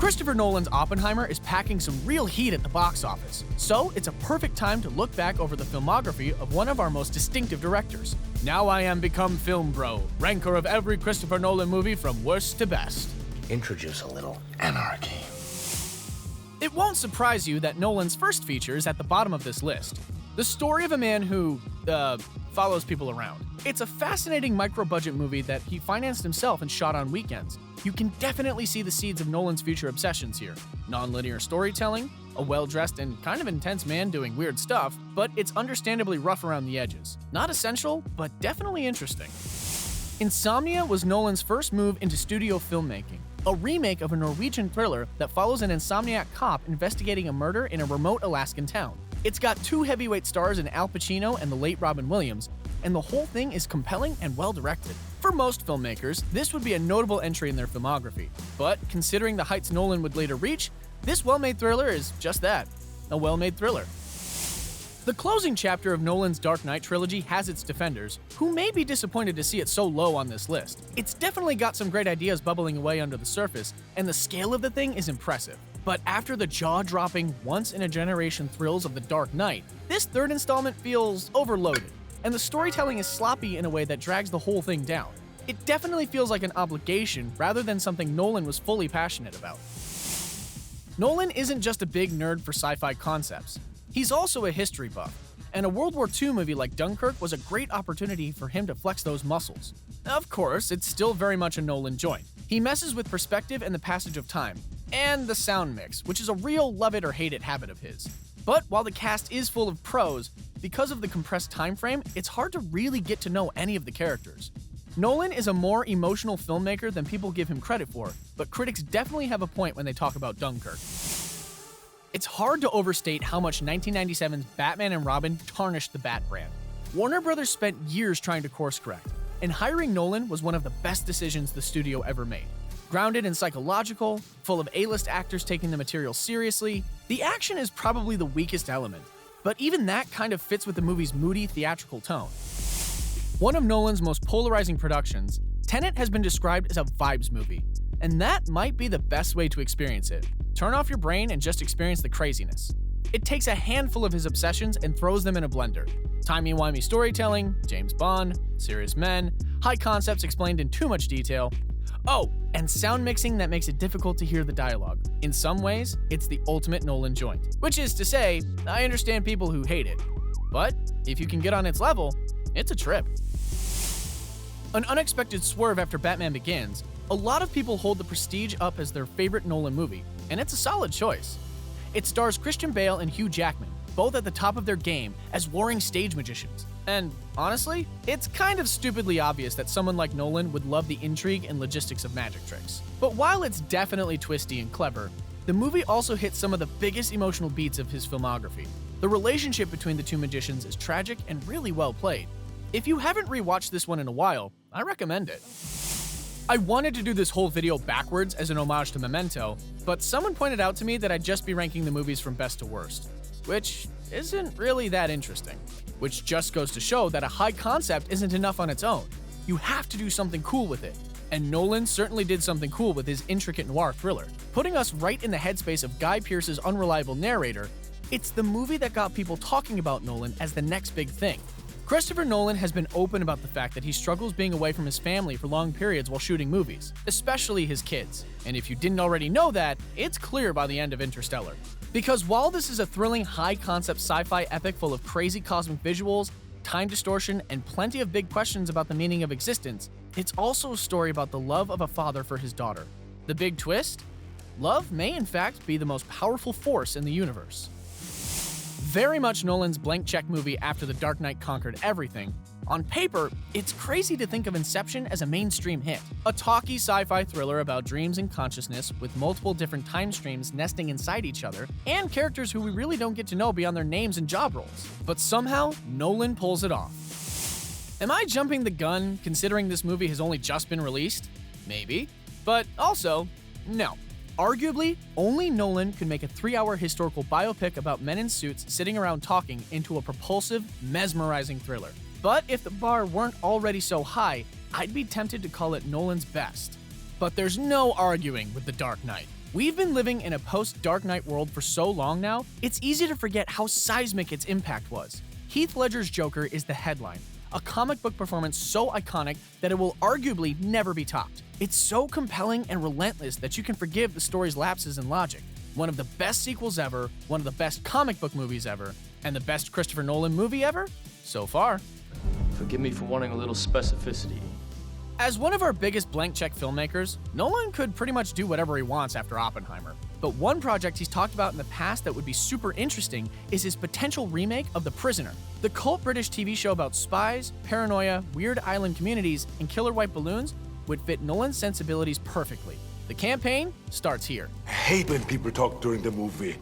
Christopher Nolan's Oppenheimer is packing some real heat at the box office, so it's a perfect time to look back over the filmography of one of our most distinctive directors. Now I am become film bro, ranker of every Christopher Nolan movie from worst to best. Introduce a little anarchy. It won't surprise you that Nolan's first feature is at the bottom of this list. The story of a man who, follows people around. It's a fascinating micro-budget movie that he financed himself and shot on weekends. You can definitely see the seeds of Nolan's future obsessions here. Non-linear storytelling, a well-dressed and kind of intense man doing weird stuff, but it's understandably rough around the edges. Not essential, but definitely interesting. Insomnia was Nolan's first move into studio filmmaking, a remake of a Norwegian thriller that follows an insomniac cop investigating a murder in a remote Alaskan town. It's got two heavyweight stars in Al Pacino and the late Robin Williams, and the whole thing is compelling and well-directed. For most filmmakers, this would be a notable entry in their filmography, but considering the heights Nolan would later reach, this well-made thriller is just that, a well-made thriller. The closing chapter of Nolan's Dark Knight trilogy has its defenders, who may be disappointed to see it so low on this list. It's definitely got some great ideas bubbling away under the surface, and the scale of the thing is impressive. But after the jaw-dropping, once-in-a-generation thrills of The Dark Knight, this third installment feels overloaded, and the storytelling is sloppy in a way that drags the whole thing down. It definitely feels like an obligation rather than something Nolan was fully passionate about. Nolan isn't just a big nerd for sci-fi concepts. He's also a history buff, and a World War II movie like Dunkirk was a great opportunity for him to flex those muscles. Of course, it's still very much a Nolan joint. He messes with perspective and the passage of time, and the sound mix, which is a real love-it-or-hate-it habit of his. But while the cast is full of pros, because of the compressed time frame, it's hard to really get to know any of the characters. Nolan is a more emotional filmmaker than people give him credit for, but critics definitely have a point when they talk about Dunkirk. It's hard to overstate how much 1997's Batman and Robin tarnished the Bat brand. Warner Brothers spent years trying to course correct, and hiring Nolan was one of the best decisions the studio ever made. Grounded and psychological, full of A-list actors taking the material seriously, the action is probably the weakest element, but even that kind of fits with the movie's moody, theatrical tone. One of Nolan's most polarizing productions, Tenet has been described as a vibes movie, and that might be the best way to experience it. Turn off your brain and just experience the craziness. It takes a handful of his obsessions and throws them in a blender. Timey-wimey storytelling, James Bond, serious men, high concepts explained in too much detail. Oh, and sound mixing that makes it difficult to hear the dialogue. In some ways, it's the ultimate Nolan joint. Which is to say, I understand people who hate it. But if you can get on its level, it's a trip. An unexpected swerve after Batman Begins, a lot of people hold The Prestige up as their favorite Nolan movie, and it's a solid choice. It stars Christian Bale and Hugh Jackman, both at the top of their game as warring stage magicians. And honestly, it's kind of stupidly obvious that someone like Nolan would love the intrigue and logistics of magic tricks. But while it's definitely twisty and clever, the movie also hits some of the biggest emotional beats of his filmography. The relationship between the two magicians is tragic and really well played. If you haven't rewatched this one in a while, I recommend it. I wanted to do this whole video backwards as an homage to Memento, but someone pointed out to me that I'd just be ranking the movies from best to worst, which isn't really that interesting. Which just goes to show that a high concept isn't enough on its own. You have to do something cool with it. And Nolan certainly did something cool with his intricate noir thriller. Putting us right in the headspace of Guy Pearce's unreliable narrator, it's the movie that got people talking about Nolan as the next big thing. Christopher Nolan has been open about the fact that he struggles being away from his family for long periods while shooting movies, especially his kids. And if you didn't already know that, it's clear by the end of Interstellar. Because while this is a thrilling, high-concept sci-fi epic full of crazy cosmic visuals, time distortion, and plenty of big questions about the meaning of existence, it's also a story about the love of a father for his daughter. The big twist? Love may in fact be the most powerful force in the universe. Very much Nolan's blank check movie after The Dark Knight conquered everything, on paper, it's crazy to think of Inception as a mainstream hit. A talky sci-fi thriller about dreams and consciousness with multiple different time streams nesting inside each other, and characters who we really don't get to know beyond their names and job roles. But somehow, Nolan pulls it off. Am I jumping the gun considering this movie has only just been released? Maybe. But also, no. Arguably, only Nolan could make a 3-hour historical biopic about men in suits sitting around talking into a propulsive, mesmerizing thriller. But if the bar weren't already so high, I'd be tempted to call it Nolan's best. But there's no arguing with The Dark Knight. We've been living in a post-Dark Knight world for so long now, it's easy to forget how seismic its impact was. Heath Ledger's Joker is the headline, a comic book performance so iconic that it will arguably never be topped. It's so compelling and relentless that you can forgive the story's lapses in logic. One of the best sequels ever, one of the best comic book movies ever, and the best Christopher Nolan movie ever? So far. Forgive me for wanting a little specificity. As one of our biggest blank check filmmakers, Nolan could pretty much do whatever he wants after Oppenheimer. But one project he's talked about in the past that would be super interesting is his potential remake of The Prisoner. The cult British TV show about spies, paranoia, weird island communities, and killer white balloons would fit Nolan's sensibilities perfectly. The campaign starts here. I hate when people talk during the movie.